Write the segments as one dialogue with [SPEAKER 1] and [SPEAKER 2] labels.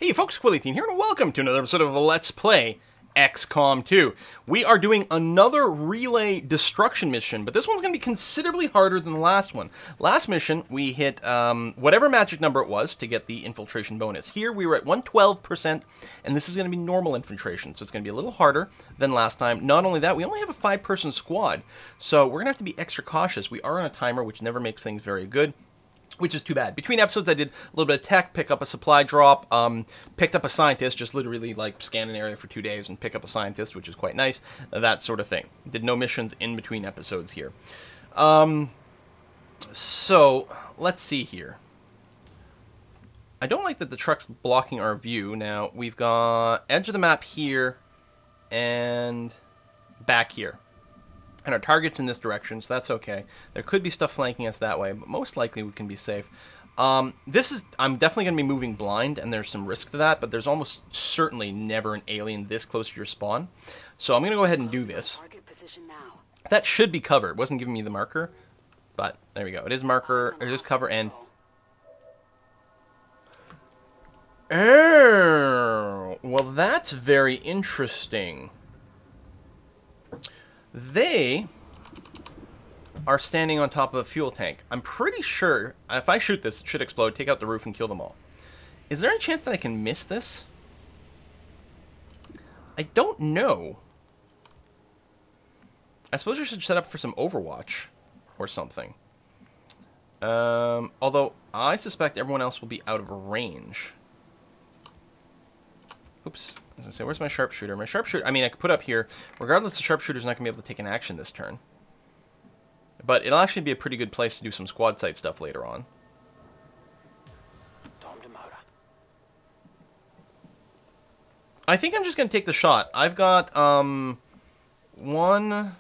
[SPEAKER 1] Hey folks, Quilly18 here, and welcome to another episode of Let's Play XCOM 2. We are doing another relay destruction mission, but this one's going to be considerably harder than the last one. Last mission, we hit whatever magic number it was to get the infiltration bonus. Here, we were at 112%, and this is going to be normal infiltration, so it's going to be a little harder than last time. Not only that, we only have a 5-person squad, so we're going to have to be extra cautious. We are on a timer, which never makes things very good. Which is too bad. Between episodes, I did a little bit of tech, pick up a supply drop, picked up a scientist, just literally like scan an area for 2 days and pick up a scientist, which is quite nice, that sort of thing. Did no missions in between episodes here. So, let's see here. I don't like that the truck's blocking our view. Now, we've got edge of the map here and back here. And our target's in this direction, so that's okay. There could be stuff flanking us that way, but most likely we can be safe. I'm definitely going to be moving blind, and there's some risk to that, but there's almost certainly never an alien this close to your spawn. So I'm going to go ahead and do this. That should be cover. It wasn't giving me the marker, but there we go. It is marker, it is cover, and... Oh, well that's very interesting. They are standing on top of a fuel tank. I'm pretty sure, if I shoot this, it should explode, take out the roof, and kill them all. Is there any chance that I can miss this? I don't know. I suppose I should set up for some Overwatch or something. Although, I suspect everyone else will be out of range. Oops. As I say, where's my sharpshooter? My sharpshooter, I mean, I could put up here. Regardless, the sharpshooter's not going to be able to take an action this turn. But it'll actually be a pretty good place to do some squad site stuff later on. I think I'm just going to take the shot. I've got, one...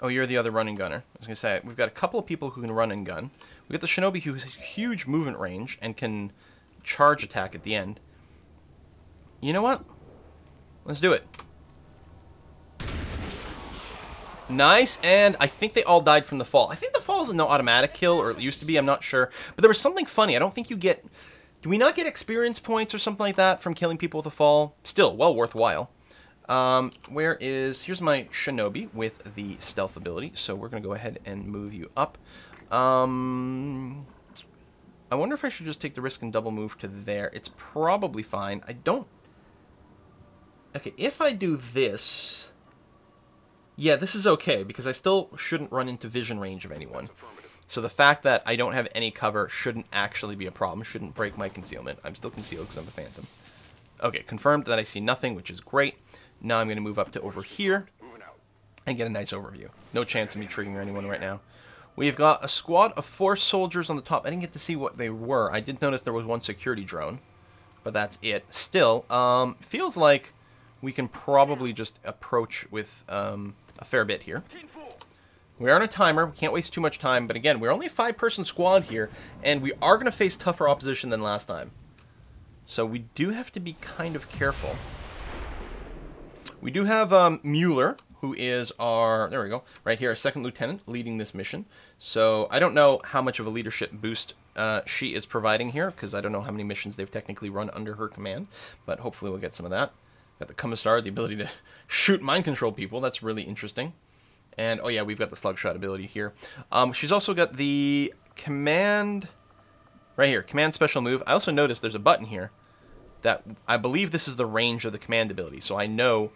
[SPEAKER 1] Oh, you're the other running gunner. I was going to say, we've got a couple of people who can run and gun. We've got the Shinobi who has huge movement range and can charge attack at the end. You know what? Let's do it. Nice, and I think they all died from the fall. I think the fall is no automatic kill, or it used to be, I'm not sure. But there was something funny. I don't think you get... Do we not get experience points or something like that from killing people with a fall? Still, well worthwhile. Here's my Shinobi with the stealth ability. So we're going to go ahead and move you up. I wonder if I should just take the risk and double move to there. It's probably fine. I don't... Okay, if I do this... Yeah, this is okay, because I still shouldn't run into vision range of anyone. So the fact that I don't have any cover shouldn't actually be a problem, shouldn't break my concealment. I'm still concealed because I'm a phantom. Okay, confirmed that I see nothing, which is great. Now I'm going to move up to over here and get a nice overview. No chance of me triggering anyone right now. We've got a squad of 4 soldiers on the top. I didn't get to see what they were. I did notice there was one security drone, but that's it. Still, feels like we can probably just approach with a fair bit here. We are on a timer. We can't waste too much time. But again, we're only a 5-person squad here, and we are going to face tougher opposition than last time. So we do have to be kind of careful. We do have Mueller, who is our, there we go, right here, our 2nd lieutenant leading this mission. So I don't know how much of a leadership boost she is providing here, because I don't know how many missions they've technically run under her command. But hopefully we'll get some of that. Got the Commissar, the ability to shoot mind control people. That's really interesting. And, oh yeah, we've got the slug shot ability here. She's also got the command, right here, command special move. I also noticed there's a button here that I believe this is the range of the command ability. So I know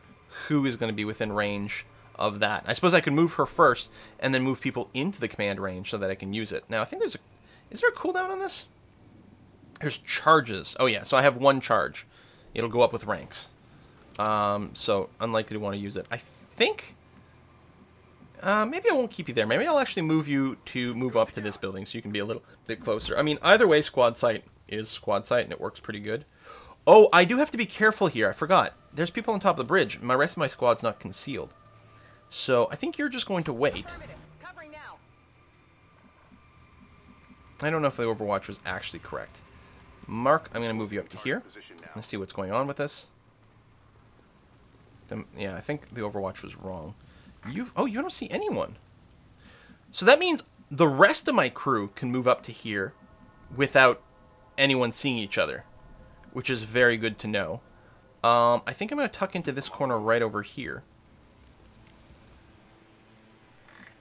[SPEAKER 1] who is going to be within range of that. I suppose I could move her first and then move people into the command range so that I can use it. Now, I think there's a, is there a cooldown on this? There's charges. Oh yeah, so I have 1 charge. It'll go up with ranks. So unlikely to want to use it. I think maybe I won't keep you there. Maybe I'll actually move you to move up to this building so you can be a little bit closer. I mean, either way, squad site is squad site, and it works pretty good. Oh, I do have to be careful here. I forgot. There's people on top of the bridge. My rest of my squad's not concealed. So I think you're just going to wait. I don't know if the Overwatch was actually correct. Mark, I'm going to move you up to here. Let's see what's going on with this. Yeah, I think the Overwatch was wrong. Oh, you don't see anyone. So that means the rest of my crew can move up to here without anyone seeing each other. which is very good to know. I think I'm going to tuck into this corner right over here.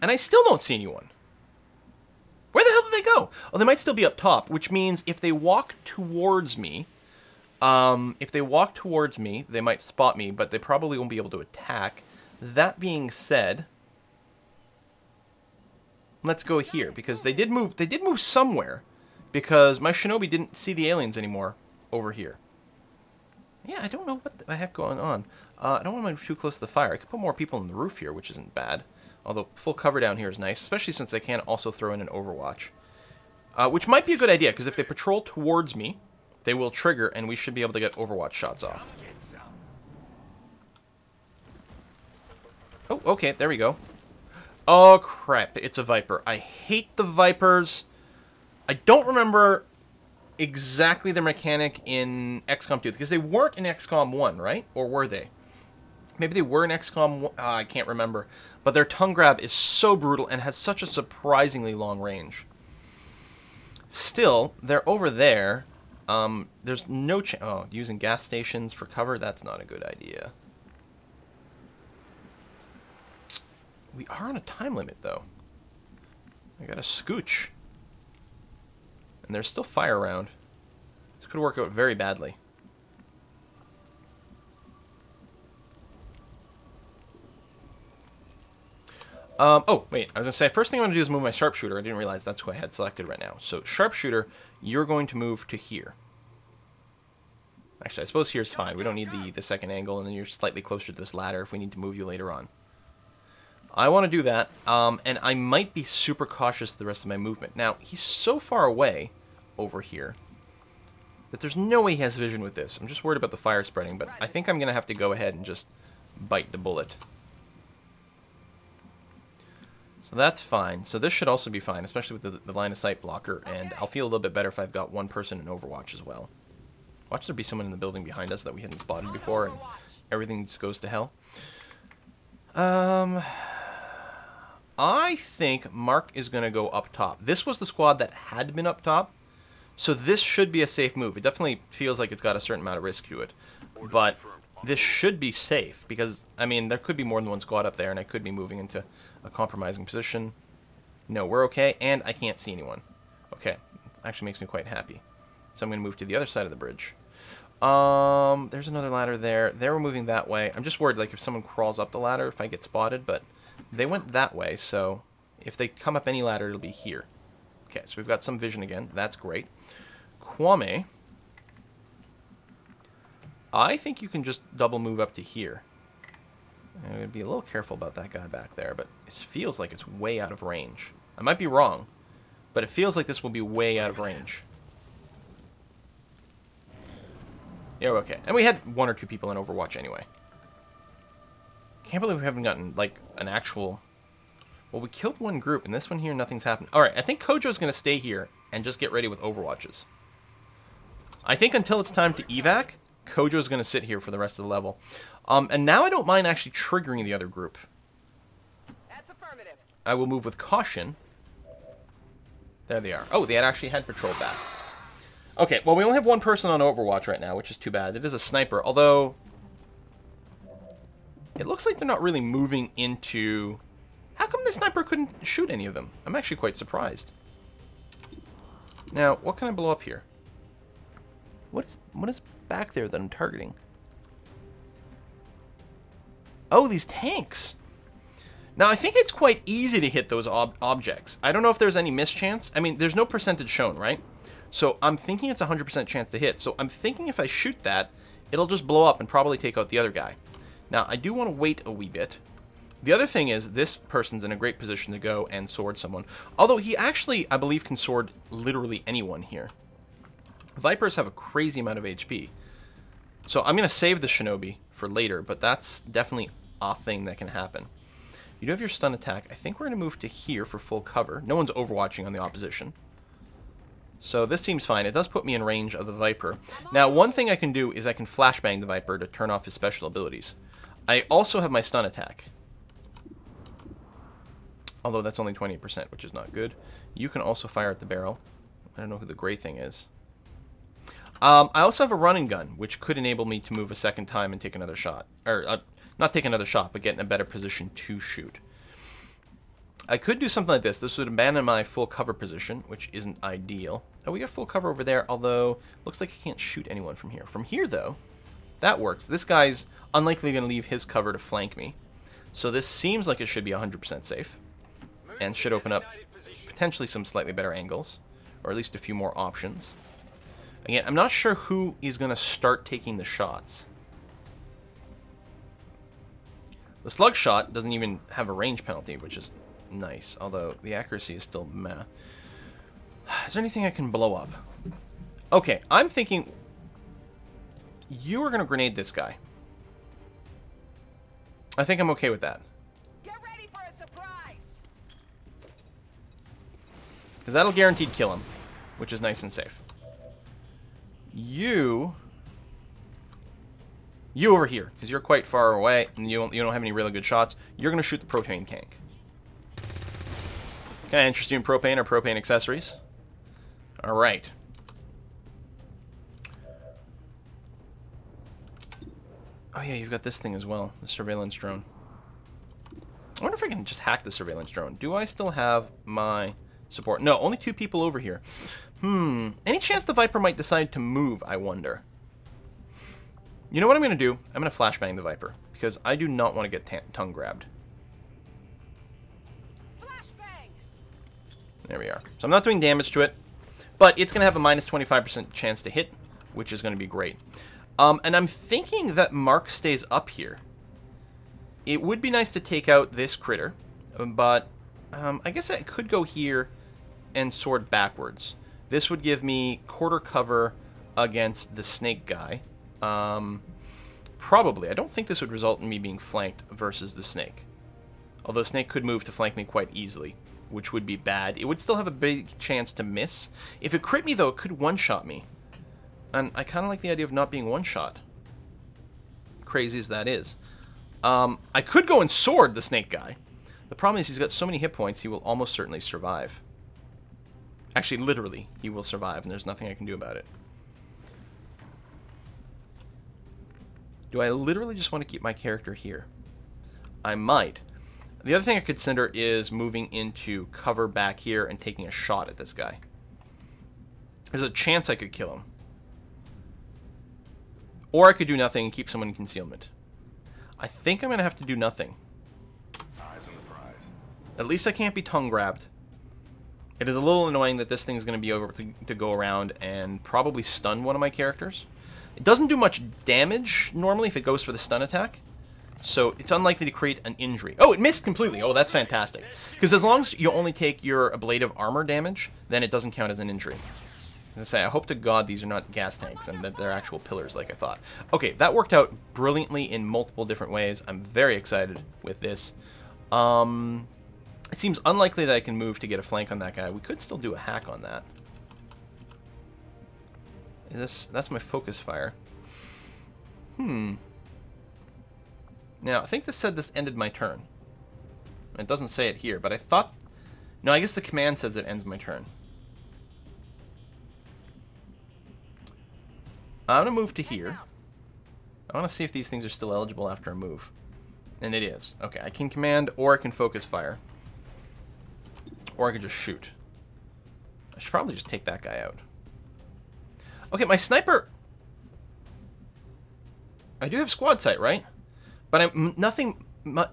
[SPEAKER 1] And I still don't see anyone. Where the hell did they go? Oh, they might still be up top, which means if they walk towards me, they might spot me, but they probably won't be able to attack. That being said, let's go here, because they did move somewhere, because my shinobi didn't see the aliens anymore over here. Yeah, I don't know what the heck going on. I don't want to move too close to the fire. I could put more people on the roof here, which isn't bad. Although full cover down here is nice, especially since they can also throw in an overwatch. Which might be a good idea, because if they patrol towards me, they will trigger, and we should be able to get overwatch shots off. Oh, okay, there we go. Oh, crap, it's a Viper. I hate the Vipers. I don't remember exactly the mechanic in XCOM 2, because they weren't in XCOM 1, right? Or were they? Maybe they were in XCOM 1. I can't remember. But their tongue grab is so brutal and has such a surprisingly long range. Still, they're over there. There's no chance. Oh, using gas stations for cover? That's not a good idea. We are on a time limit, though. I got a scooch. And there's still fire around. This could work out very badly. Oh, wait. I was going to say, first thing I want to do is move my sharpshooter. I didn't realize that's who I had selected right now. So, sharpshooter, you're going to move to here. Actually, I suppose here's fine. We don't need the second angle, and then you're slightly closer to this ladder if we need to move you later on. I want to do that, and I might be super cautious of the rest of my movement. Now, he's so far away over here that there's no way he has vision with this. I'm just worried about the fire spreading, but I think I'm going to have to go ahead and just bite the bullet. So that's fine. So this should also be fine, especially with the line of sight blocker, and I'll feel a little bit better if I've got one person in Overwatch as well. Watch there be someone in the building behind us that we hadn't spotted before, and everything just goes to hell. I think Mark is going to go up top. This was the squad that had been up top, so this should be a safe move. It definitely feels like it's got a certain amount of risk to it, but this should be safe, because, I mean, there could be more than one squad up there, and I could be moving into a compromising position. No, we're okay, and I can't see anyone. Okay, it actually makes me quite happy. So I'm going to move to the other side of the bridge. There's another ladder there. They were moving that way. I'm just worried, like, if someone crawls up the ladder, if I get spotted, but they went that way, so if they come up any ladder, it'll be here. Okay, so we've got some vision again. That's great. Kwame, I think you can just double move up to here. I'm going to be a little careful about that guy back there, but it feels like it's way out of range. I might be wrong, but it feels like this will be way out of range. Yeah, we're okay. And we had one or two people in Overwatch anyway. Can't believe we haven't gotten, like, an actual... Well, we killed one group, and this one here, nothing's happened. Alright, I think Kojo's going to stay here and just get ready with Overwatches. I think until it's time to evac, Kojo's going to sit here for the rest of the level. And now I don't mind actually triggering the other group.
[SPEAKER 2] That's affirmative.
[SPEAKER 1] I will move with caution. There they are. Oh, they had actually had patrol back. Okay, well, we only have one person on Overwatch right now, which is too bad. It is a sniper, although... It looks like they're not really moving into... How come the sniper couldn't shoot any of them? I'm actually quite surprised. Now, what can I blow up here? What is back there that I'm targeting? Oh, these tanks! Now, I think it's quite easy to hit those objects. I don't know if there's any mischance. I mean, there's no percentage shown, right? So I'm thinking it's a 100% chance to hit. So I'm thinking if I shoot that, it'll just blow up and probably take out the other guy. Now, I do want to wait a wee bit. The other thing is, this person's in a great position to go and sword someone. Although he actually, I believe, can sword literally anyone here. Vipers have a crazy amount of HP. So I'm going to save the Shinobi for later, but that's definitely a thing that can happen. You do have your stun attack. I think we're going to move to here for full cover. No one's overwatching on the opposition. So this seems fine. It does put me in range of the Viper. Now, one thing I can do is I can flashbang the Viper to turn off his special abilities. I also have my stun attack. Although that's only 20%, which is not good. You can also fire at the barrel. I don't know who the gray thing is. I also have a running gun, which could enable me to move a second time and take another shot. Or, not take another shot, but get in a better position to shoot. I could do something like this. This would abandon my full cover position, which isn't ideal. Oh, we got full cover over there, although looks like I can't shoot anyone from here. From here, though, that works. This guy's unlikely going to leave his cover to flank me. So this seems like it should be 100% safe. And should open up potentially some slightly better angles. Or at least a few more options. Again, I'm not sure who is going to start taking the shots. The slug shot doesn't even have a range penalty, which is nice. Although the accuracy is still meh. Is there anything I can blow up? Okay, I'm thinking you are going to grenade this guy. I think I'm okay with that.
[SPEAKER 2] Get ready for a surprise.
[SPEAKER 1] Because that'll guaranteed kill him, which is nice and safe. You over here, because you're quite far away and you don't have any really good shots. You're going to shoot the propane tank. Can I interest you in propane or propane accessories? All right. Oh yeah, you've got this thing as well, the surveillance drone. I wonder if I can just hack the surveillance drone. Do I still have my support? No, only 2 people over here. Any chance the Viper might decide to move, I wonder? You know what I'm going to do? I'm going to flashbang the Viper, because I do not want to get tongue grabbed.
[SPEAKER 2] Flashbang.
[SPEAKER 1] There we are. So I'm not doing damage to it, but it's going to have a minus 25% chance to hit, which is going to be great. And I'm thinking that Mark stays up here. It would be nice to take out this critter, but I guess I could go here and sword backwards. This would give me quarter cover against the snake guy. Probably. I don't think this would result in me being flanked versus the snake. Although snake could move to flank me quite easily, which would be bad. It would still have a big chance to miss. If it crit me, though, it could one-shot me. And I kind of like the idea of not being one-shot. Crazy as that is. I could go and sword the snake guy. The problem is he's got so many hit points, he will almost certainly survive. Actually, literally, he will survive, and there's nothing I can do about it. Do I literally just want to keep my character here? I might. The other thing I could consider is moving into cover back here and taking a shot at this guy. There's a chance I could kill him. Or I could do nothing and keep someone in concealment. I think I'm going to have to do nothing.
[SPEAKER 3] Eyes on the prize.
[SPEAKER 1] At least I can't be tongue grabbed. It is a little annoying that this thing's going to be able to go around and probably stun one of my characters. It doesn't do much damage normally if it goes for the stun attack. So it's unlikely to create an injury. Oh, it missed completely. Oh, that's fantastic. Because as long as you only take your ablative armor damage, then it doesn't count as an injury. As I say, I hope to God these are not gas tanks and that they're actual pillars like I thought. Okay, that worked out brilliantly in multiple different ways. I'm very excited with this. It seems unlikely that I can move to get a flank on that guy. We could still do a hack on that. That's my focus fire. Now, I think this said this ended my turn. It doesn't say it here, but I thought... No, I guess the command says it ends my turn. I'm going to move to here. I want to see if these things are still eligible after a move. And it is. Okay, I can command or I can focus fire. Or I can just shoot. I should probably just take that guy out. Okay, my sniper... I do have squad sight, right? But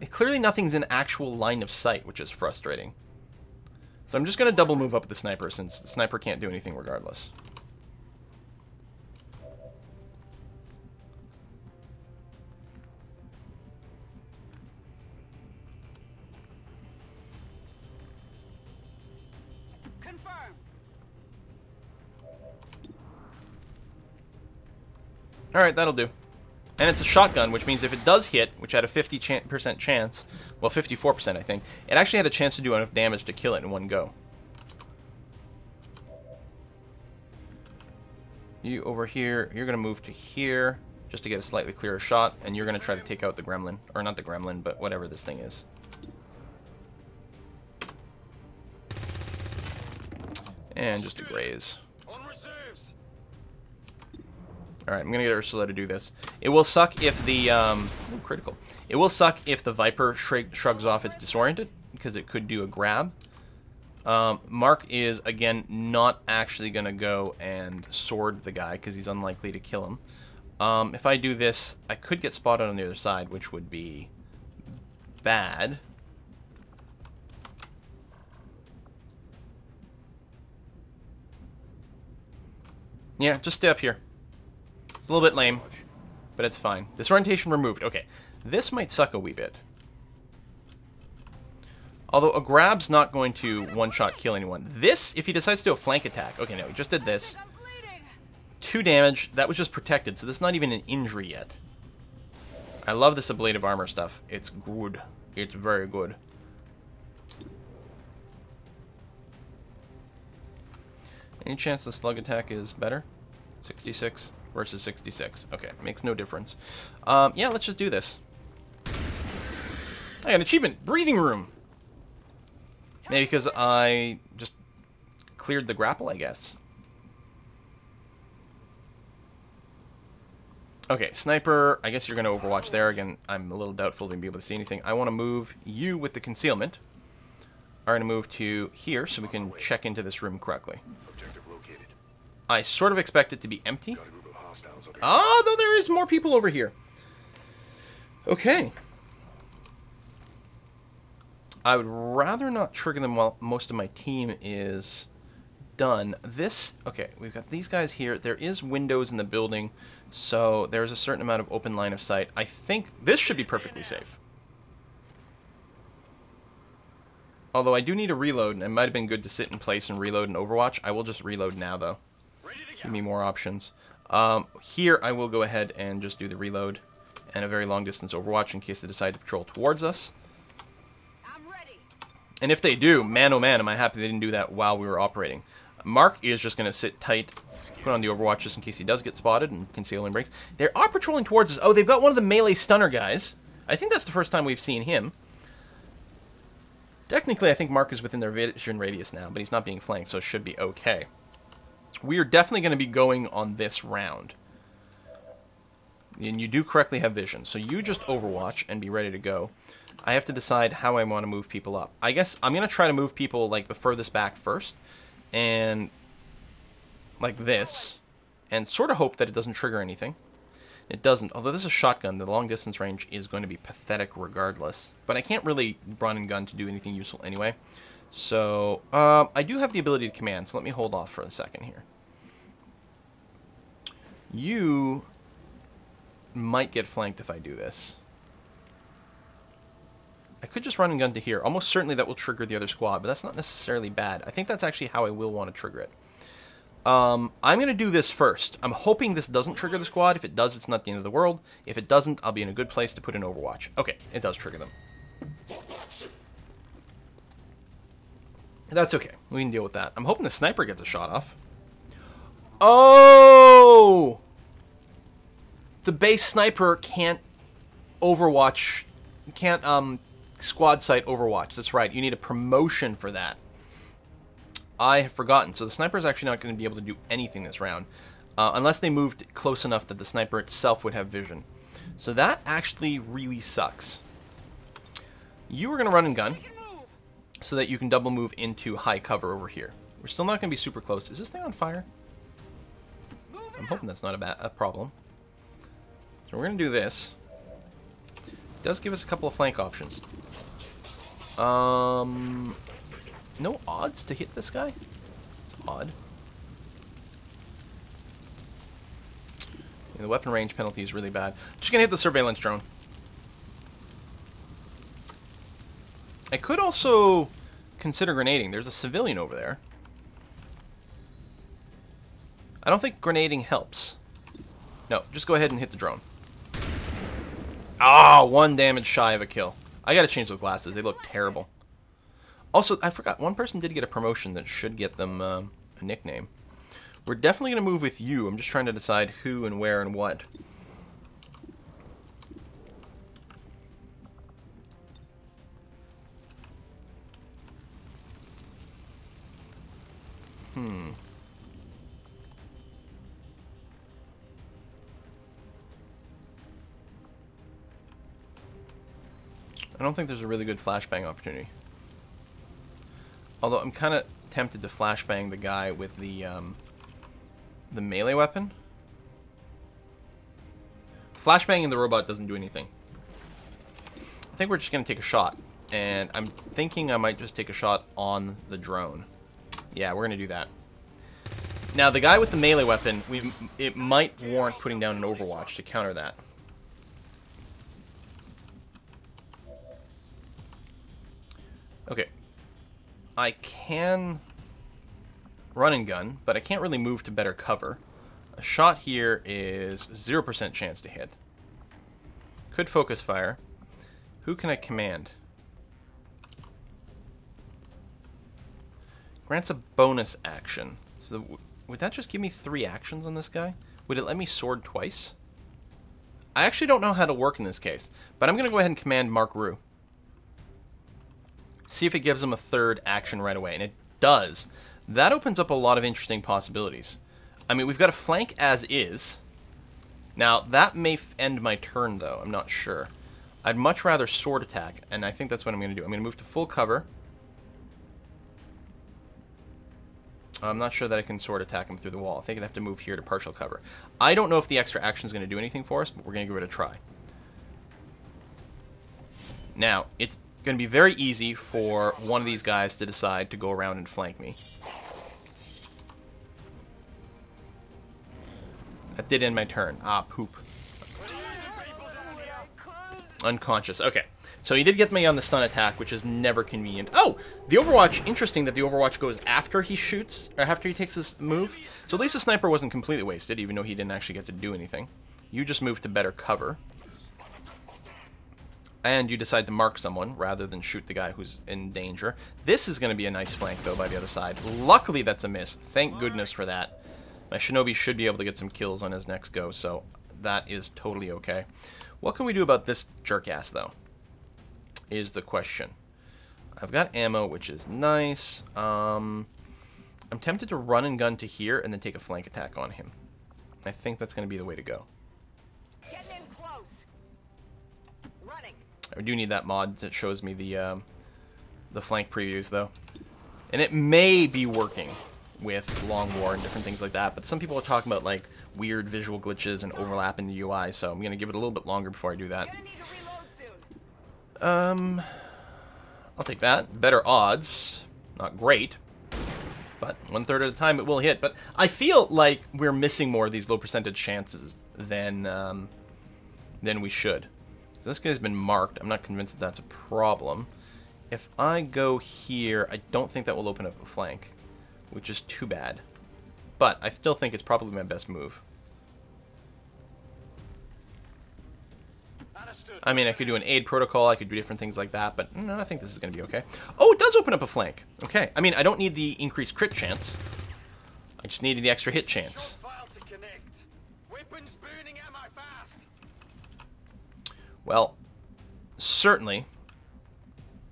[SPEAKER 1] clearly nothing's in actual line of sight, which is frustrating. So I'm just going to double move up with the sniper, since the sniper can't do anything regardless.
[SPEAKER 2] Confirmed.
[SPEAKER 1] Alright, that'll do. And it's a shotgun, which means if it does hit, which had a 50% chance, well, 54% I think, it actually had a chance to do enough damage to kill it in one go. You over here, you're going to move to here, just to get a slightly clearer shot, and you're going to try to take out the gremlin. Or not the gremlin, but whatever this thing is. And just a graze.
[SPEAKER 3] On reserves.
[SPEAKER 1] Alright, I'm gonna get Ursula to do this. It will suck if the, ooh, critical. It will suck if the Viper shrugs off it's disoriented, because it could do a grab. Mark is, again, not actually gonna go and sword the guy, because he's unlikely to kill him. If I do this, I could get spotted on the other side, which would be bad. Yeah, just stay up here. It's a little bit lame, but it's fine. Disorientation removed. Okay, this might suck a wee bit. Although a grab's not going to one-shot kill anyone. This, if he decides to do a flank attack. Okay, no, he just did this. 2 damage. That was just protected, so this is not even an injury yet. I love this ablative armor stuff. It's good. It's very good. Any chance the slug attack is better? 66 versus 66. Okay, makes no difference. Yeah, let's just do this. I got an achievement. Breathing room. Maybe because I just cleared the grapple, I guess. Okay, sniper. I guess you're going to overwatch there. Again, I'm a little doubtful they'll be able to see anything. I want to move you with the concealment. I'm going to move to here so we can check into this room correctly. I sort of expect it to be empty. Ah, though there is more people over here. Okay. I would rather not trigger them while most of my team is done. This, okay, we've got these guys here. There is windows in the building, so there's a certain amount of open line of sight. I think this should be perfectly safe. Although I do need a reload, and it might have been good to sit in place and reload in Overwatch. I will just reload now, though. Give me more options. Here, I will go ahead and just do the reload and a very long distance Overwatch in case they decide to patrol towards us.
[SPEAKER 2] I'm ready.
[SPEAKER 1] And if they do, man oh man, am I happy they didn't do that while we were operating. Mark is just going to sit tight, put on the Overwatch just in case he does get spotted and concealing breaks. They are patrolling towards us. Oh, they've got one of the melee stunner guys. I think that's the first time we've seen him. Technically, I think Mark is within their vision radius now, but he's not being flanked, so it should be okay. We are definitely going to be going on this round. And you do correctly have vision, so you just Overwatch and be ready to go. I have to decide how I want to move people up. I guess I'm going to try to move people like the furthest back first, and like this, and sort of hope that it doesn't trigger anything. It doesn't, although this is a shotgun, the long distance range is going to be pathetic regardless. But I can't really run and gun to do anything useful anyway. So, I do have the ability to command, so let me hold off for a second here. You might get flanked if I do this. I could just run and gun to here. Almost certainly that will trigger the other squad, but that's not necessarily bad. I think that's actually how I will want to trigger it. I'm going to do this first. I'm hoping this doesn't trigger the squad. If it does, it's not the end of the world. If it doesn't, I'll be in a good place to put in Overwatch. Okay, it does trigger them. That's okay. We can deal with that. I'm hoping the sniper gets a shot off. Oh! The base sniper can't Overwatch. Can't, squad sight Overwatch. That's right. You need a promotion for that. I have forgotten. So the sniper is actually not going to be able to do anything this round. Unless they moved close enough that the sniper itself would have vision. So that actually really sucks. You are going to run and gun, so that you can double move into high cover over here. We're still not going to be super close. Is this thing on fire? I'm hoping that's not a problem. So we're going to do this. It does give us a couple of flank options. No odds to hit this guy? It's odd. And the weapon range penalty is really bad. Just going to hit the surveillance drone. I could also consider grenading. There's a civilian over there. I don't think grenading helps. No, just go ahead and hit the drone. Ah, 1 damage shy of a kill. I gotta change those glasses. They look terrible. Also, I forgot. One person did get a promotion that should get them a nickname. We're definitely gonna move with you. I'm just trying to decide who and where and what. I don't think there's a really good flashbang opportunity. Although I'm kind of tempted to flashbang the guy with the melee weapon. Flashbanging the robot doesn't do anything. I think we're just going to take a shot. And I'm thinking I might just take a shot on the drone. Yeah, we're going to do that. Now, the guy with the melee weapon, it might warrant putting down an Overwatch to counter that. Okay. I can run and gun, but I can't really move to better cover. A shot here is 0% chance to hit. Could focus fire. Who can I command? Grants a bonus action. So would that just give me 3 actions on this guy? Would it let me sword twice? I actually don't know how to work in this case, but I'm going to go ahead and command Mark Rue. See if it gives him a 3rd action right away, and it does. That opens up a lot of interesting possibilities. I mean, we've got a flank as is. Now, that may end my turn, though. I'm not sure. I'd much rather sword attack, and I think that's what I'm going to do. I'm going to move to full cover. I'm not sure that I can sword attack him through the wall. I think I'd have to move here to partial cover. I don't know if the extra action is going to do anything for us, but we're going to give it a try. Now, it's going to be very easy for one of these guys to decide to go around and flank me. That did end my turn. Ah, poop. Unconscious. Okay. So he did get me on the stun attack, which is never convenient. Oh! The Overwatch, interesting that the Overwatch goes after he shoots, or after he takes his move. So at least the sniper wasn't completely wasted, even though he didn't actually get to do anything. You just moved to better cover. And you decide to mark someone, rather than shoot the guy who's in danger. This is going to be a nice flank, though, by the other side. Luckily, that's a miss. Thank goodness for that. My Shinobi should be able to get some kills on his next go, so that is totally okay. What can we do about this jerk-ass, though? Is the question. I've got ammo, which is nice. I'm tempted to run and gun to here and then take a flank attack on him. I think that's going to be the way to go.
[SPEAKER 2] Getting in close. Running.
[SPEAKER 1] I do need that mod that shows me the flank previews, though. And it may be working with Long War and different things like that, but some people are talking about, like, weird visual glitches and overlap in the UI, so I'm going to give it a little bit longer before I do that.
[SPEAKER 2] Gonna need to reload soon.
[SPEAKER 1] I'll take that. Better odds. Not great, but 1/3 of the time it will hit. But I feel like we're missing more of these low percentage chances than we should. So this guy's been marked. I'm not convinced that that's a problem. If I go here, I don't think that will open up a flank, which is too bad. But I still think it's probably my best move. I mean, I could do an aid protocol, I could do different things like that, but no, I think this is going to be okay. Oh, it does open up a flank. Okay. I mean, I don't need the increased crit chance. I just needed the extra hit chance. Well, certainly.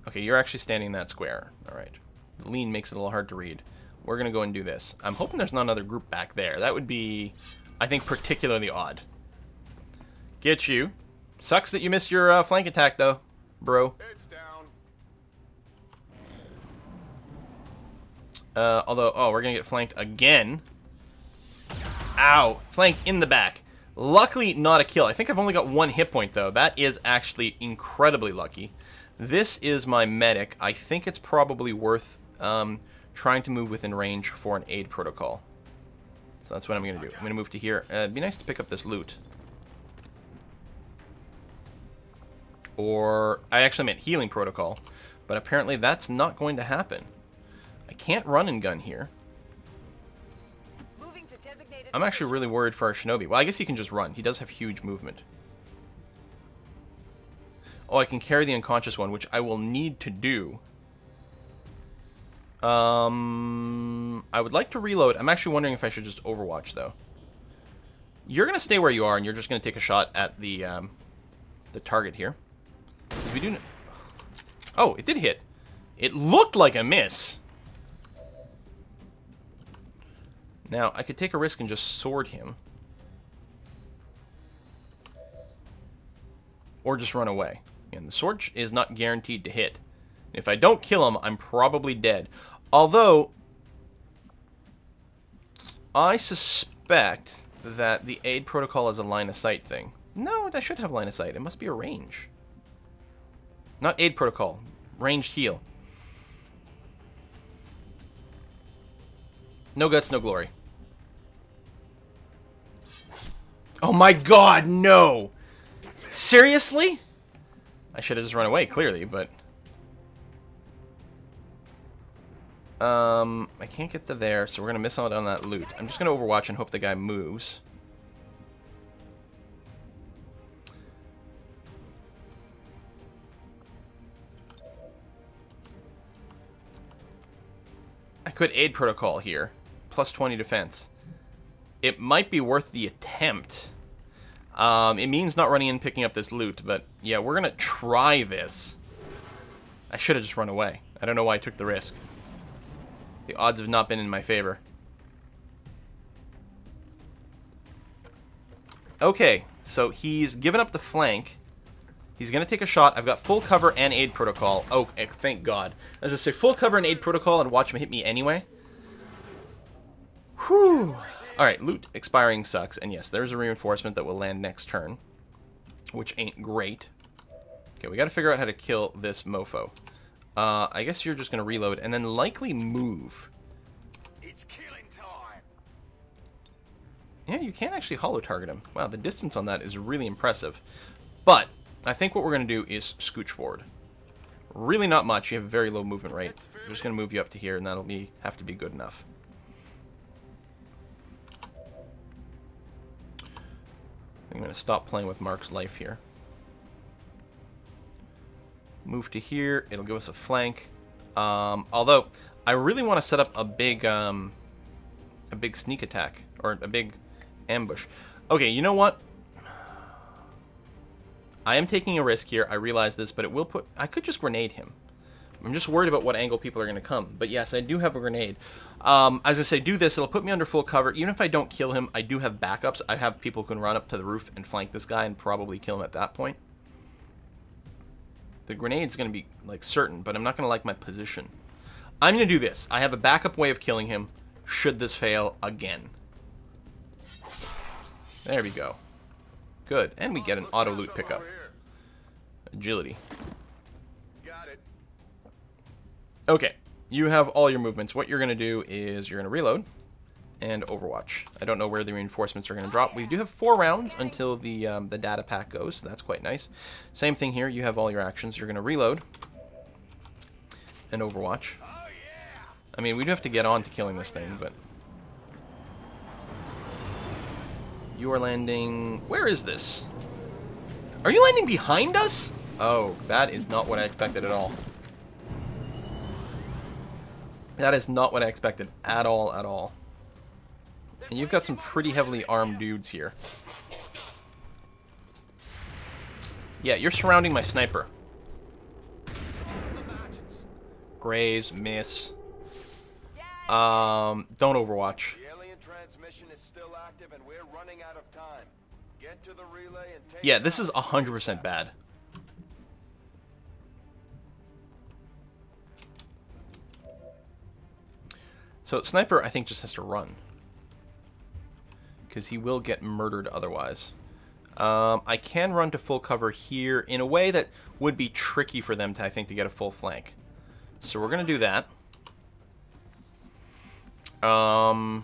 [SPEAKER 1] Okay, you're actually standing in that square. Alright. The lean makes it a little hard to read. We're going to go and do this. I'm hoping there's not another group back there. That would be, I think, particularly odd. Get you. Sucks that you missed your flank attack, though, bro.
[SPEAKER 3] It's down.
[SPEAKER 1] Although, oh, we're going to get flanked again. Ow. Flanked in the back. Luckily, not a kill. I think I've only got 1 hit point, though. That is actually incredibly lucky. This is my medic. I think it's probably worth trying to move within range for an aid protocol. So that's what I'm going to do. I'm going to move to here. It'd be nice to pick up this loot. Or, I actually meant healing protocol, but apparently that's not going to happen. I can't run and gun here.
[SPEAKER 2] Moving to designated
[SPEAKER 1] I'm actually really worried for our Shinobi. Well, I guess he can just run. He does have huge movement. Oh, I can carry the unconscious one, which I will need to do. I would like to reload. I'm actually wondering if I should just Overwatch, though. You're going to stay where you are, and you're just going to take a shot at the target here. We do. Oh, it did hit. It looked like a miss. Now, I could take a risk and just sword him. Or just run away. And the sword is not guaranteed to hit. If I don't kill him, I'm probably dead. Although, I suspect that the aid protocol is a line of sight thing. No, I should have line of sight. It must be a range. Not aid protocol. Ranged heal. No guts, no glory. Oh my god, no! Seriously? I should have just run away, clearly, but... I can't get to there, so we're gonna miss out on that loot. I'm just gonna overwatch and hope the guy moves. I could aid protocol here. Plus 20 defense. It might be worth the attempt. It means not running in and picking up this loot, but yeah, we're gonna try this. I should have just run away. I don't know why I took the risk. The odds have not been in my favor. Okay, so he's given up the flank. He's gonna take a shot. I've got full cover and aid protocol. Oh, thank God. As I say, full cover and aid protocol and watch him hit me anyway. Whew. Alright, loot expiring sucks. And yes, there's a reinforcement that will land next turn. Which ain't great. Okay, we gotta figure out how to kill this mofo. I guess you're just gonna reload and then likely move.
[SPEAKER 3] It's killing time.
[SPEAKER 1] Yeah, you can actually holo target him. Wow, the distance on that is really impressive. But I think what we're gonna do is scooch forward. Really not much. You have a very low movement rate. I'm just gonna move you up to here and that'll have to be good enough. I'm going to stop playing with Mark's life here. Move to here. It'll give us a flank. Although, I really want to set up a big sneak attack. Or a big ambush. Okay, you know what? I am taking a risk here. I realize this, but it will put... I could just grenade him. I'm just worried about what angle people are going to come. But yes, I do have a grenade. As I say, do this. It'll put me under full cover. Even if I don't kill him, I do have backups. I have people who can run up to the roof and flank this guy and probably kill him at that point. The grenade's going to be, like, certain, but I'm not going to like my position. I'm going to do this. I have a backup way of killing him should this fail again. There we go. Good. And we get an auto loot pickup. Agility. Okay, you have all your movements. What you're going to do is you're going to reload and overwatch. I don't know where the reinforcements are going to drop. We do have 4 rounds until the data pack goes, so that's quite nice. Same thing here. You have all your actions. You're going to reload and overwatch. I mean, we do have to get on to killing this thing, but... You are landing... Where is this? Are you landing behind us? Oh, that is not what I expected at all. That is not what I expected at all, at all. And you've got some pretty heavily armed dudes here. Yeah, you're surrounding my sniper. Graze, miss. Don't overwatch.
[SPEAKER 3] The alien transmission is still active and we're running out of time. Get to the relay and take...
[SPEAKER 1] Yeah, this is 100% bad. So Sniper, I think, just has to run. Because he will get murdered otherwise. I can run to full cover here in a way that would be tricky for them to, I think, to get a full flank. So we're going to do that. Are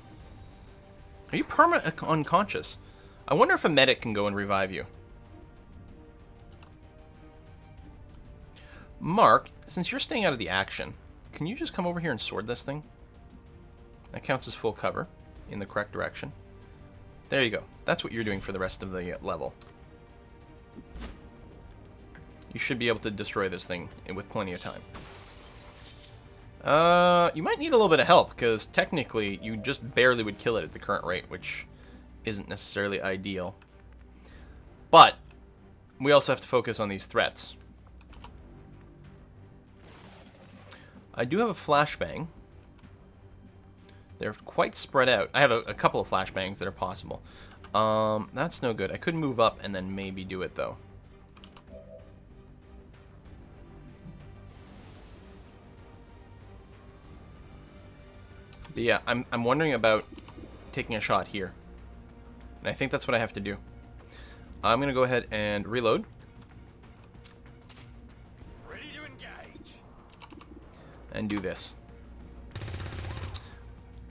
[SPEAKER 1] you permanent unconscious? I wonder if a medic can go and revive you. Mark, since you're staying out of the action, can you just come over here and sword this thing? That counts as full cover in the correct direction. There you go. That's what you're doing for the rest of the level. You should be able to destroy this thing with plenty of time. You might need a little bit of help, because technically you just barely would kill it at the current rate, which isn't necessarily ideal. But we also have to focus on these threats. I do have a flashbang. They're quite spread out. I have a couple of flashbangs that are possible. That's no good. I could move up and then maybe do it, though. But yeah, I'm wondering about taking a shot here. And I think that's what I have to do. I'm going to go ahead and reload.
[SPEAKER 3] Ready to engage.
[SPEAKER 1] And do this.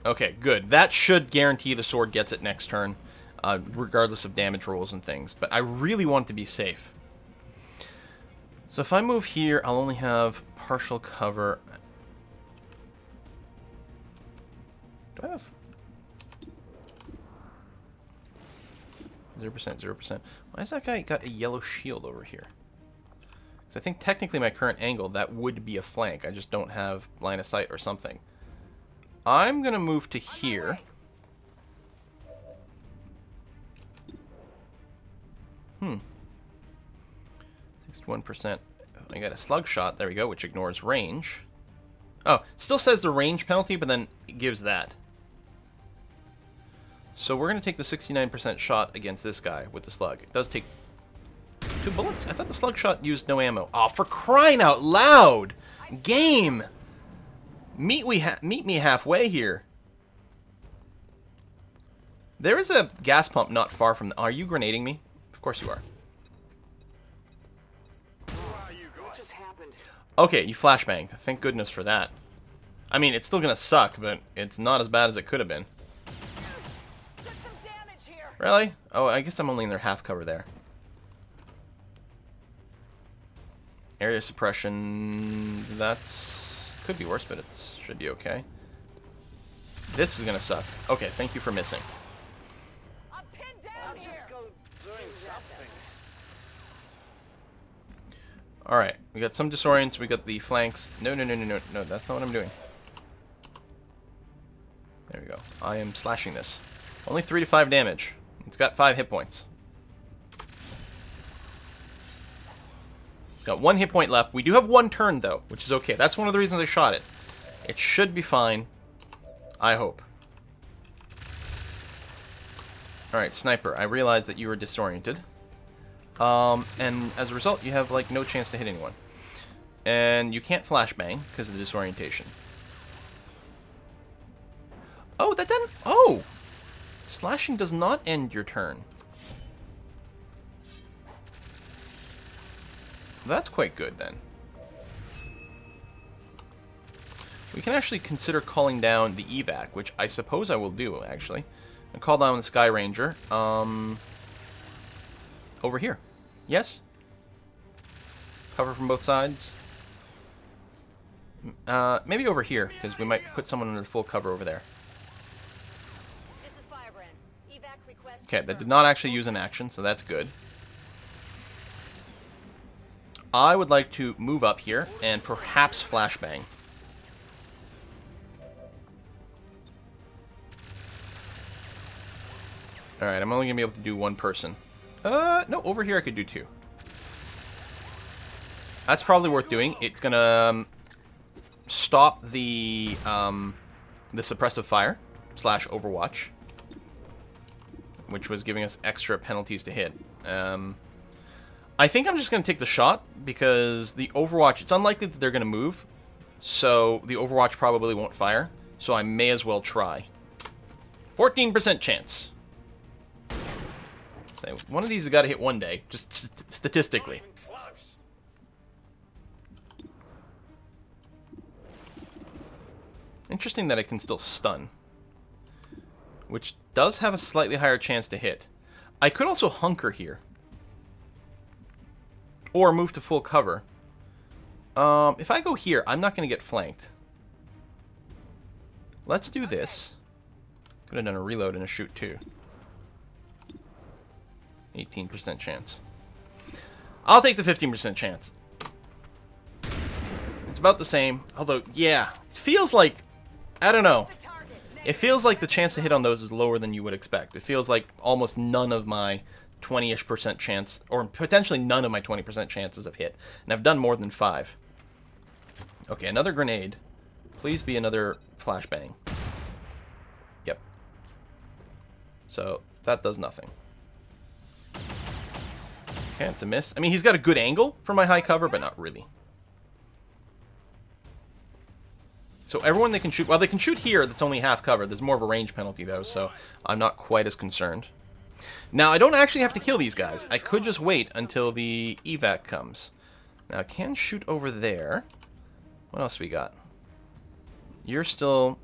[SPEAKER 1] Okay, good. That should guarantee the sword gets it next turn, regardless of damage rolls and things. But I really want to be safe. So if I move here, I'll only have partial cover. Do I have 0%, 0%? Why has that guy got a yellow shield over here? Because I think technically my current angle, that would be a flank. I just don't have line of sight or something. I'm going to move to here. Hmm. 61%. I got a slug shot. There we go, which ignores range. Oh, still says the range penalty, but then it gives that. So we're going to take the 69% shot against this guy with the slug. It does take 2 bullets? I thought the slug shot used no ammo. Oh, for crying out loud! Game! Meet me halfway here. There is a gas pump not far from... Are you grenading me? Of course you are.
[SPEAKER 2] What just happened?
[SPEAKER 1] Okay, you flashbanged. Thank goodness for that. I mean, it's still going to suck, but it's not as bad as it could have been.
[SPEAKER 2] Get some damage here.
[SPEAKER 1] Really? Oh, I guess I'm only in their half cover there. Area suppression... That's... Could be worse, but it should be okay. This is going to suck. Okay, thank you for missing.
[SPEAKER 2] I'm pinned down here. Just go doing something.
[SPEAKER 1] Alright, we got some disorients, we got the flanks. No, that's not what I'm doing. There we go. I am slashing this. Only 3 to 5 damage. It's got 5 hit points. Got 1 hit point left. We do have 1 turn, though, which is okay. That's one of the reasons I shot it. It should be fine. I hope. Alright, sniper. I realize that you were disoriented. And as a result, you have, like, no chance to hit anyone. And you can't flashbang because of the disorientation. Oh, that didn't... Oh! Slashing does not end your turn. That's quite good, then. We can actually consider calling down the evac, which I suppose I will do, actually. And call down the Sky Ranger. Over here. Yes? Cover from both sides. Maybe over here, because we might put someone under full cover over there.
[SPEAKER 2] This is Firebrand. Evac request.
[SPEAKER 1] Okay, that did not actually use an action, so that's good. I would like to move up here and perhaps flashbang. Alright, I'm only going to be able to do 1 person. No, over here I could do 2. That's probably worth doing. It's going to stop the suppressive fire / overwatch, which was giving us extra penalties to hit. I think I'm just going to take the shot, because the Overwatch, it's unlikely that they're going to move, so the Overwatch probably won't fire, so I may as well try. 14% chance. So one of these has got to hit one day, just statistically. Interesting that it can still stun, which does have a slightly higher chance to hit. I could also hunker here. Or move to full cover. If I go here, I'm not going to get flanked. Let's do this. Could have done a reload and a shoot too. 18% chance. I'll take the 15% chance. It's about the same. Although, yeah, it feels like... I don't know. It feels like the chance to hit on those is lower than you would expect. It feels like almost none of my 20-ish% chance, or potentially none of my 20% chances of hit. And I've done more than 5. Okay, another grenade. Please be another flashbang. Yep. So, that does nothing. Okay, it's a miss. I mean, he's got a good angle for my high cover, but not really. So everyone they can shoot... Well, they can shoot here. That's only half cover. There's more of a range penalty, though, so I'm not quite as concerned. Now, I don't actually have to kill these guys. I could just wait until the evac comes. Now, I can shoot over there. What else we got? You're still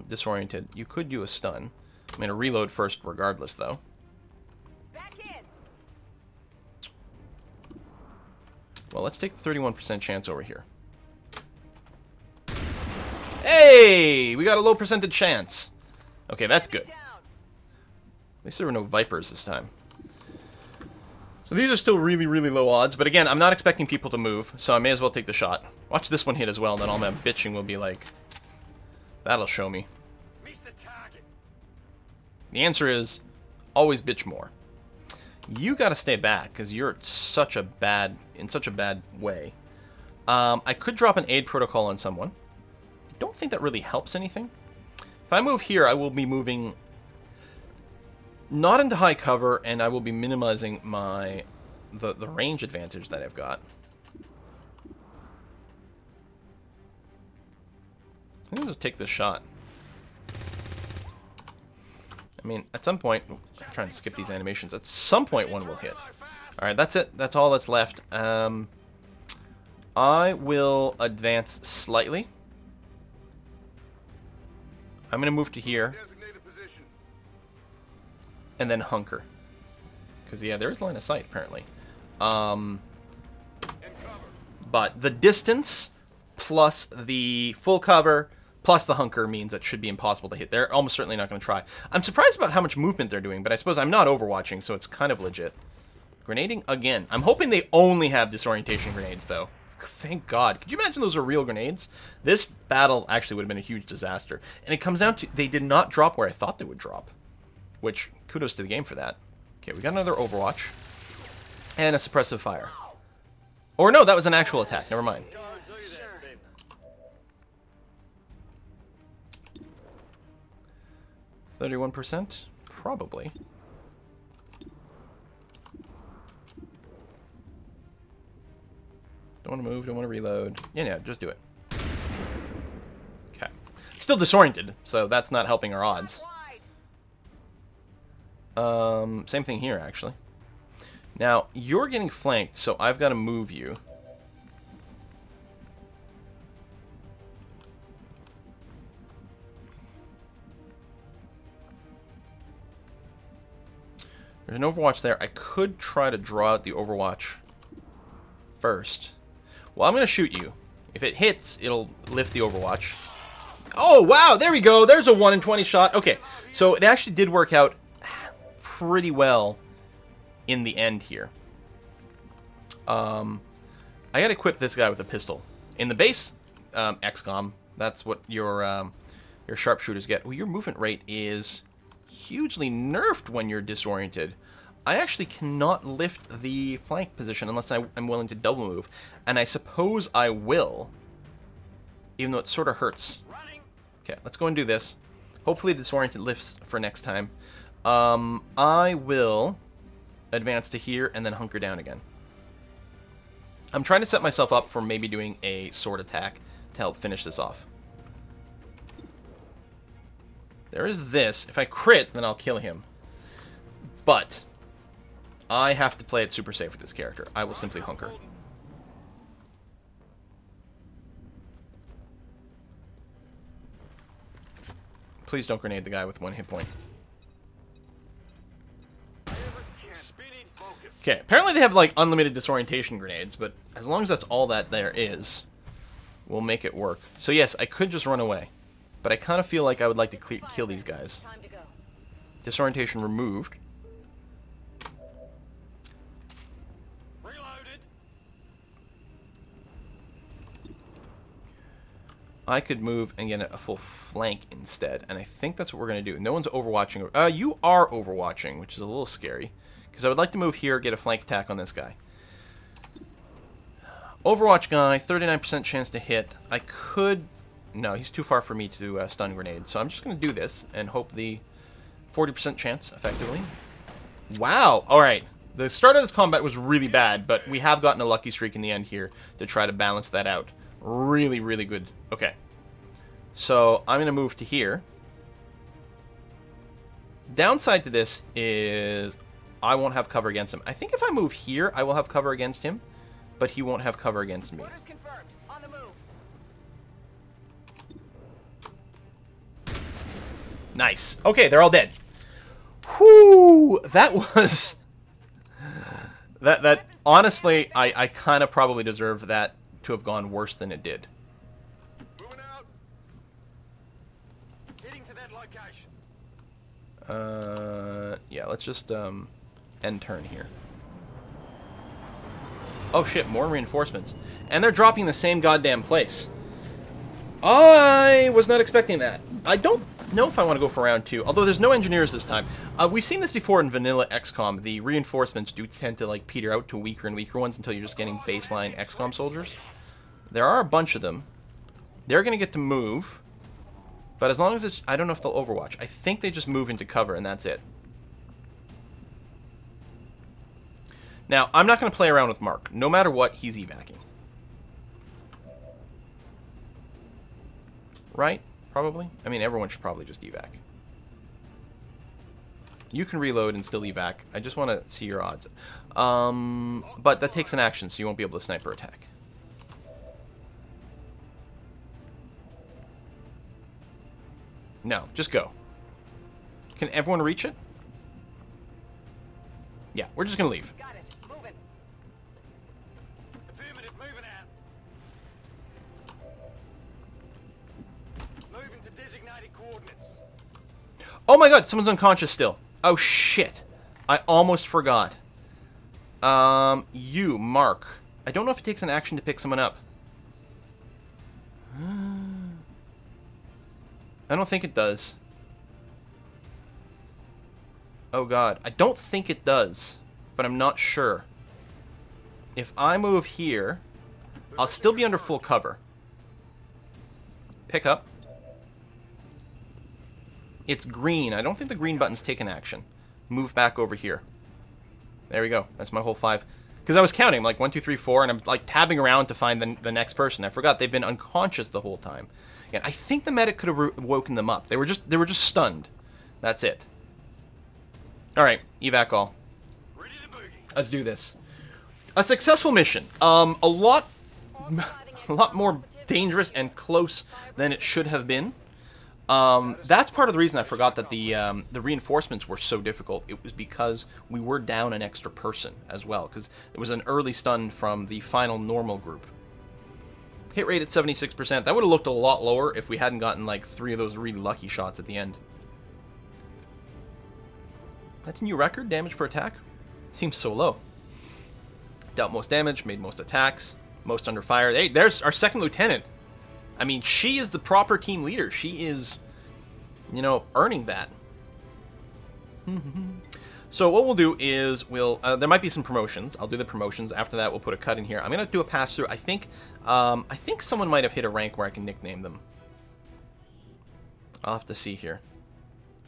[SPEAKER 1] disoriented. You could do a stun. I'm going to reload first regardless, though.
[SPEAKER 2] Back in.
[SPEAKER 1] Well, let's take the 31% chance over here. Hey! We got a low percentage chance. Okay, that's good. At least there were no Vipers this time. So these are still really, really low odds. But again, I'm not expecting people to move, so I may as well take the shot. Watch this one hit as well, and then all my bitching will be like... That'll show me. The answer is, always bitch more. You gotta stay back, because you're in such a bad way. I could drop an aid protocol on someone. I don't think that really helps anything. If I move here, I will be moving not into high cover, and I will be minimizing my the range advantage that I've got. I'm gonna just take this shot. I mean, at some point... I'm trying to skip these animations. At some point, one will hit. Alright, that's it. That's all that's left. I will advance slightly. I'm going to move to here. And then hunker. Because, yeah, there is line of sight, apparently. But the distance plus the full cover... plus the hunker means that should be impossible to hit. They're almost certainly not going to try. I'm surprised about how much movement they're doing, but I suppose I'm not overwatching, so it's kind of legit. Grenading again. I'm hoping they only have disorientation grenades, though. Thank God. Could you imagine those are real grenades? This battle actually would have been a huge disaster. And it comes down to they did not drop where I thought they would drop. Which, kudos to the game for that. Okay, we got another Overwatch. And a suppressive fire. Or no, that was an actual attack. Never mind. 31%? Probably. Don't want to move, don't want to reload. Yeah, just do it. Okay. Still disoriented, so that's not helping our odds. Same thing here, actually. Now, you're getting flanked, so I've got to move you. There's an Overwatch there. I could try to draw out the Overwatch first. Well, I'm going to shoot you. If it hits, it'll lift the Overwatch. Oh, wow. There we go. There's a 1 in 20 shot. Okay. So it actually did work out pretty well in the end here. I got to equip this guy with a pistol. In the base, XCOM, that's what your sharpshooters get. Well, your movement rate is... hugely nerfed when you're disoriented. I actually cannot lift the flank position unless I'm willing to double move. And I suppose I will. Even though it sort of hurts. Okay, let's go and do this. Hopefully disoriented lifts for next time. I will advance to here and then hunker down again. I'm trying to set myself up for maybe doing a sword attack to help finish this off. There is this. If I crit, then I'll kill him. But I have to play it super safe with this character. I will simply hunker. Please don't grenade the guy with 1 hit point. Okay, apparently they have like unlimited disorientation grenades, but as long as that's all that there is, we'll make it work. So yes, I could just run away. But I kind of feel like I would like to kill these guys. Disorientation removed. Reloaded. I could move and get a full flank instead, and I think that's what we're going to do. No one's overwatching. You are overwatching, which is a little scary. Because I would like to move here, get a flank attack on this guy. Overwatch guy, 39% chance to hit. I could... No, he's too far for me to stun grenade. So I'm just going to do this and hope the 40% chance, effectively. Wow. All right. The start of this combat was really bad, but we have gotten a lucky streak in the end here to try to balance that out. Really, really good. Okay. So I'm going to move to here. Downside to this is I won't have cover against him. I think if I move here, I will have cover against him, but he won't have cover against me.
[SPEAKER 2] Orders confirmed. On the move.
[SPEAKER 1] Nice. Okay, they're all dead. Whoo! That was... That honestly, I kind of probably deserve that to have gone worse than it did.
[SPEAKER 3] Moving out. Heading to that location.
[SPEAKER 1] Yeah, let's just, end turn here. Oh shit, more reinforcements. And they're dropping the same goddamn place. I was not expecting that. I don't know if I want to go for round 2, although there's no engineers this time. We've seen this before in vanilla XCOM. The reinforcements do tend to, like, peter out to weaker and weaker ones until you're just getting baseline XCOM soldiers. There are a bunch of them. They're going to get to move. But as long as it's... I don't know if they'll overwatch. I think they just move into cover, and that's it. Now, I'm not going to play around with Mark. No matter what, he's evacing. Right? Probably? I mean, everyone should probably just evac. You can reload and still evac. I just want to see your odds. But that takes an action, so you won't be able to sniper attack. No, just go. Can everyone reach it? Yeah, we're just going to leave.
[SPEAKER 2] Got it. Moving.
[SPEAKER 3] Affirmative, moving out. Moving to designated coordinates.
[SPEAKER 1] Oh my god, someone's unconscious still. Oh shit. I almost forgot. You, Mark. I don't know if it takes an action to pick someone up. I don't think it does. Oh god, I don't think it does, but I'm not sure. If I move here, I'll still be under full cover. Pick up. It's green. I don't think the green button's taken action. Move back over here. There we go. That's my whole 5. Because I was counting, like 1, 2, 3, 4, and I'm like tabbing around to find the next person. I forgot they've been unconscious the whole time. And I think the medic could have woken them up. They were just stunned. That's it. All right, evac all.
[SPEAKER 3] Ready to boogie.
[SPEAKER 1] Let's do this. A successful mission. A lot more dangerous and close than it should have been. That's part of the reason I forgot that the reinforcements were so difficult. It was because we were down an extra person as well, because there was an early stun from the final normal group. Hit rate at 76%. That would have looked a lot lower if we hadn't gotten like 3 of those really lucky shots at the end. That's a new record, damage per attack. Seems so low. Dealt most damage, made most attacks, most under fire. Hey, there's our second lieutenant. I mean, she is the proper team leader. She is, you know, earning that. So what we'll do is we'll, there might be some promotions. I'll do the promotions. After that, we'll put a cut in here. I'm going to do a pass-through. I think someone might have hit a rank where I can nickname them. I'll have to see here.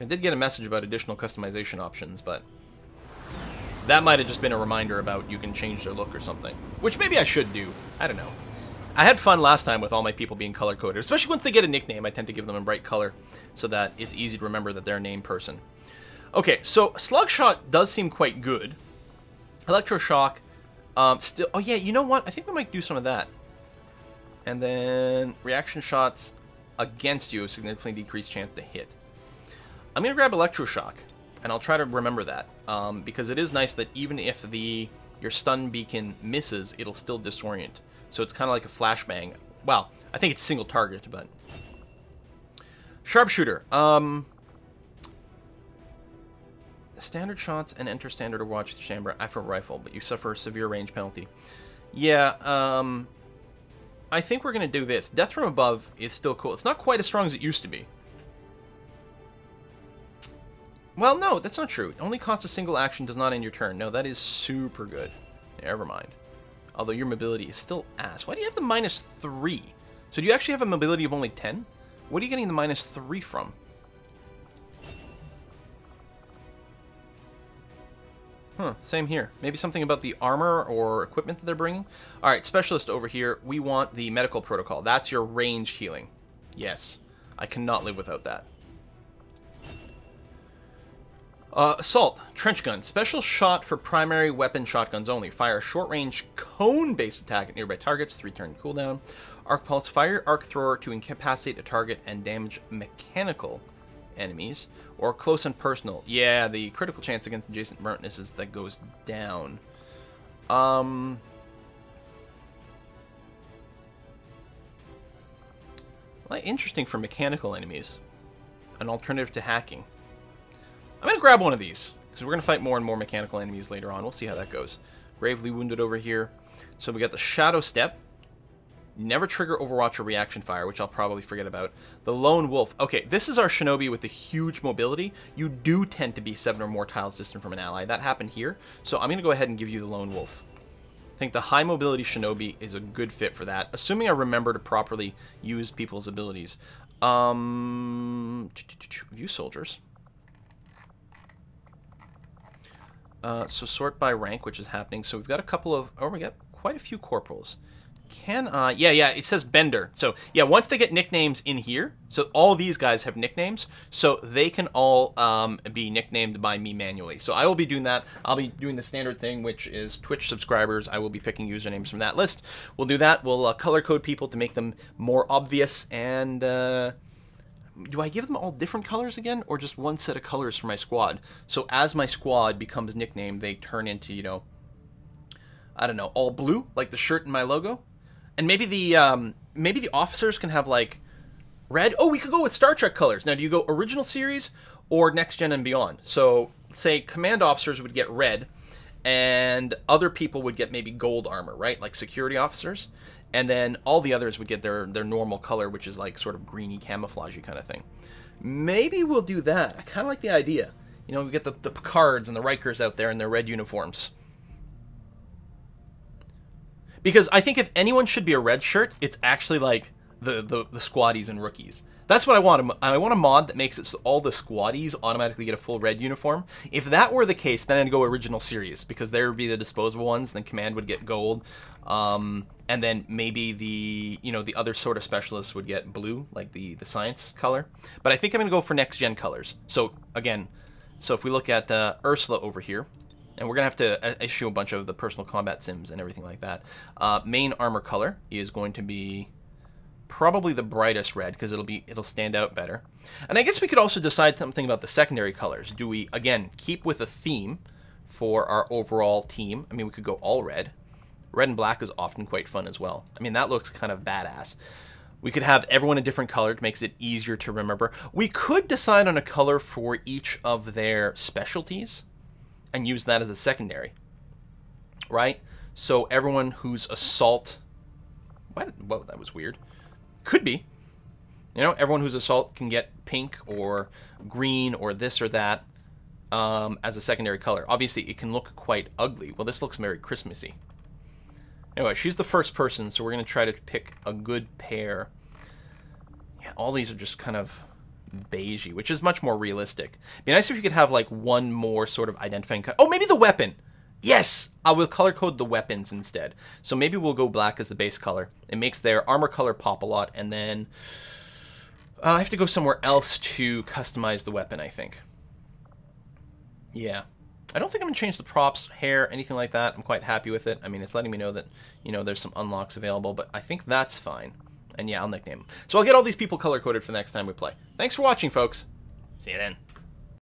[SPEAKER 1] I did get a message about additional customization options, but that might have just been a reminder about you can change their look or something. Which maybe I should do. I don't know. I had fun last time with all my people being color-coded. Especially once they get a nickname, I tend to give them a bright color so that it's easy to remember that they're a named person. Okay, so Slugshot does seem quite good. Electroshock, still... Oh yeah, you know what? I think we might do some of that. And then reaction shots against you, significantly decreased chance to hit. I'm going to grab Electroshock, and I'll try to remember that. Because it is nice that even if your stun beacon misses, it'll still disorient. So it's kind of like a flashbang. Well, I think it's single target, but... Sharpshooter. Standard shots and enter standard or watch the chamber after a rifle, but you suffer a severe range penalty. Yeah, I think we're going to do this. Death from above is still cool. It's not quite as strong as it used to be. Well, no, that's not true. It only costs a single action, does not end your turn. No, that is super good. Never mind. Although your mobility is still ass. Why do you have the -3? So do you actually have a mobility of only 10? What are you getting the -3 from? Huh, same here. Maybe something about the armor or equipment that they're bringing? Alright, specialist over here. We want the medical protocol. That's your ranged healing. Yes. I cannot live without that. Assault. Trench gun. Special shot for primary weapon shotguns only. Fire short-range cone-based attack at nearby targets. 3-turn cooldown. Arc pulse. Fire arc thrower to incapacitate a target and damage mechanical enemies. Or close and personal. Yeah, the critical chance against adjacent burntnesses that goes down. Well, interesting for mechanical enemies. An alternative to hacking. I'm going to grab one of these, because we're going to fight more and more mechanical enemies later on. We'll see how that goes. Gravely wounded over here. So we got the Shadow Step. Never trigger Overwatch or reaction fire, which I'll probably forget about. The Lone Wolf. Okay, this is our Shinobi with the huge mobility. You do tend to be 7 or more tiles distant from an ally. That happened here. So I'm going to go ahead and give you the Lone Wolf. I think the high mobility Shinobi is a good fit for that, assuming I remember to properly use people's abilities. View soldiers. So sort by rank, which is happening. So we've got a couple of... Oh, we got quite a few corporals. Can I... Yeah, it says Bender. So, yeah, once they get nicknames in here, so all these guys have nicknames, so they can all be nicknamed by me manually. So I will be doing that. I'll be doing the standard thing, which is Twitch subscribers. I will be picking usernames from that list. We'll do that. We'll color code people to make them more obvious, and... do I give them all different colors again, or just one set of colors for my squad? So as my squad becomes nicknamed, they turn into, you know, I don't know, all blue, like the shirt in my logo. And maybe the officers can have, like, red. Oh, we could go with Star Trek colors. Now, do you go original series or next gen and beyond? So, say command officers would get red, and other people would get maybe gold armor, right? Like security officers. And then all the others would get their normal color, which is like sort of greeny, camouflagey kind of thing. Maybe we'll do that. I kind of like the idea. You know, we get the Picards and the Rikers out there in their red uniforms. Because I think if anyone should be a red shirt, it's actually like the squaddies and rookies. That's what I want. I want a mod that makes it so all the squaddies automatically get a full red uniform. If that were the case, then I'd go original series, because there would be the disposable ones, then command would get gold. And then maybe the other sort of specialists would get blue, like the science color. But I think I'm going to go for next gen colors. So again, if we look at Ursula over here, and we're going to have to issue a bunch of the personal combat sims and everything like that. Main armor color is going to be probably the brightest red, because it'll stand out better. And I guess we could also decide something about the secondary colors. Do we, again, keep with a theme for our overall team? I mean, we could go all red. Red and black is often quite fun as well. I mean, that looks kind of badass. We could have everyone a different color. It makes it easier to remember. We could decide on a color for each of their specialties and use that as a secondary, right? So everyone who's assault... Whoa, that was weird. Could be. You know, everyone who's assault can get pink or green or this or that as a secondary color. Obviously, it can look quite ugly. Well, this looks very Christmassy. Anyway, she's the first person, so we're going to try to pick a good pair. Yeah, all these are just kind of beigey, which is much more realistic. It'd be nice if you could have, like, one more sort of identifying color. Oh, maybe the weapon! Yes! I will color code the weapons instead. So maybe we'll go black as the base color. It makes their armor color pop a lot, and then I have to go somewhere else to customize the weapon, I think. Yeah. I don't think I'm going to change the props, hair, anything like that. I'm quite happy with it. I mean, it's letting me know that, you know, there's some unlocks available, but I think that's fine. And yeah, I'll nickname them. So I'll get all these people color-coded for the next time we play. Thanks for watching, folks. See you then.